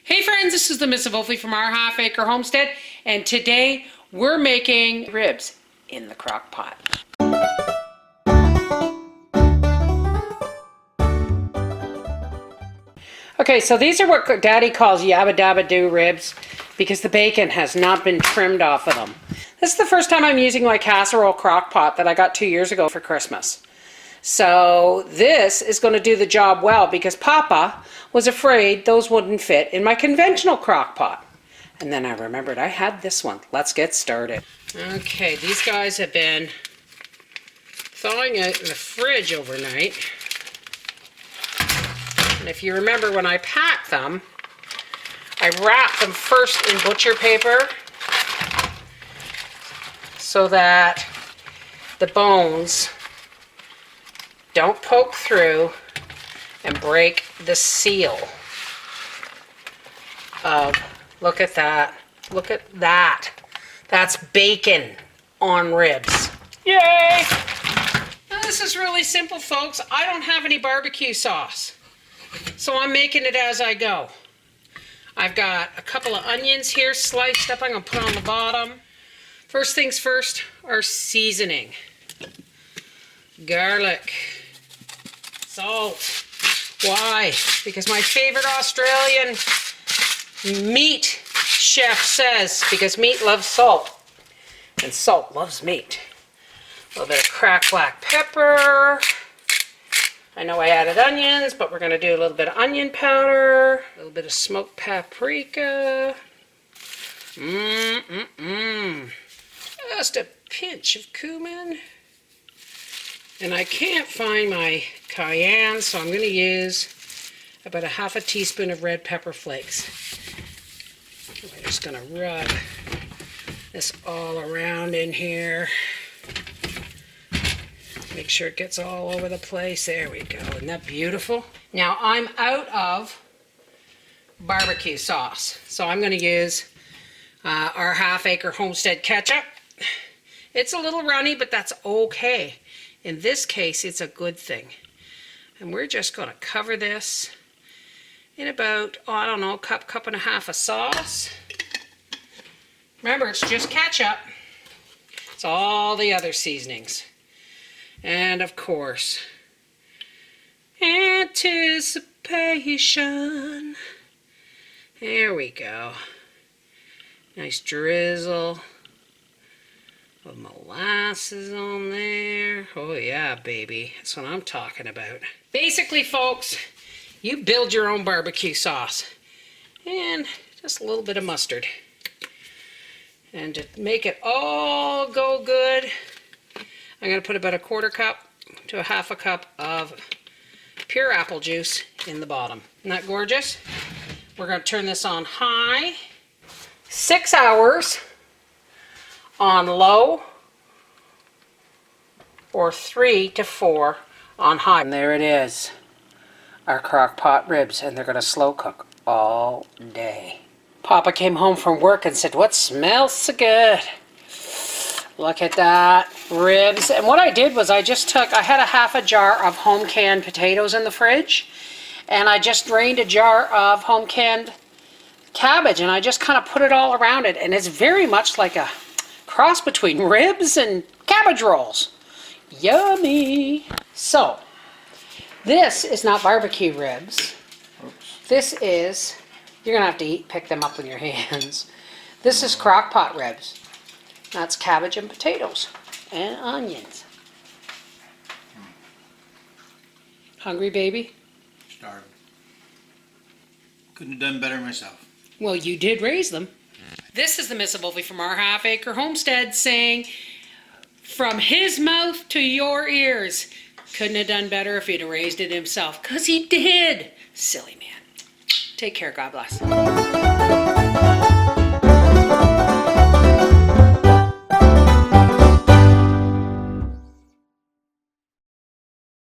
Hey friends, this is the MrsVolfie from our half-acre homestead, and today we're making ribs in the crock pot. Okay, so these are what Daddy calls yabba dabba do ribs because the bacon has not been trimmed off of them. This is the first time I'm using my casserole crock pot that I got 2 years ago for Christmas. So this is going to do the job well because Papa was afraid those wouldn't fit in my conventional crock pot. And then I remembered I had this one. Let's get started. Okay, these guys have been thawing out in the fridge overnight. And if you remember when I packed them, I wrapped them first in butcher paper so that the bones don't poke through and break the seal of, look at that, look at that. That's bacon on ribs. Yay! Now this is really simple, folks. I don't have any barbecue sauce, so I'm making it as I go. I've got a couple of onions here sliced up I'm gonna put on the bottom. First things first, our seasoning. Garlic. Salt. Why? Because my favorite Australian meat chef says, because meat loves salt, and salt loves meat. A little bit of cracked black pepper. I know I added onions, but we're going to do a little bit of onion powder, a little bit of smoked paprika. Just a pinch of cumin. And I can't find my cayenne, so I'm going to use about a half a teaspoon of red pepper flakes. We're just going to rub this all around in here. Make sure it gets all over the place. There we go. Isn't that beautiful? Now I'm out of barbecue sauce, so I'm going to use our half-acre homestead ketchup. It's a little runny, but that's okay. In this case, it's a good thing. And we're just going to cover this in about, oh, I don't know, cup and a half of sauce. Remember, it's just ketchup. It's all the other seasonings. And of course, anticipation. There we go. Nice drizzle of molasses on there. Oh yeah, baby. That's what I'm talking about. Basically, folks, you build your own barbecue sauce. And just a little bit of mustard. And to make it all go good, I'm going to put about a quarter cup to a half a cup of pure apple juice in the bottom. Isn't that gorgeous? We're going to turn this on high. 6 hours on low, or 3 to 4 on high. And there it is, our crock pot ribs, and they're going to slow cook all day. Papa came home from work and said, "What smells so good?" Look at that, ribs. And what I did was I had a half a jar of home canned potatoes in the fridge, and I just drained a jar of home canned cabbage, and I just kind of put it all around it, and it's very much like a cross between ribs and cabbage rolls. Yummy. So, this is not barbecue ribs. Oops. This is, you're gonna have to pick them up with your hands. This is crock pot ribs. That's cabbage and potatoes and onions. Hungry, baby? Starved. Couldn't have done better myself. Well, you did raise them. This is the MrsVolfie from our half-acre homestead saying, from his mouth to your ears, couldn't have done better if he'd have raised it himself. 'Cause he did. Silly man. Take care. God bless.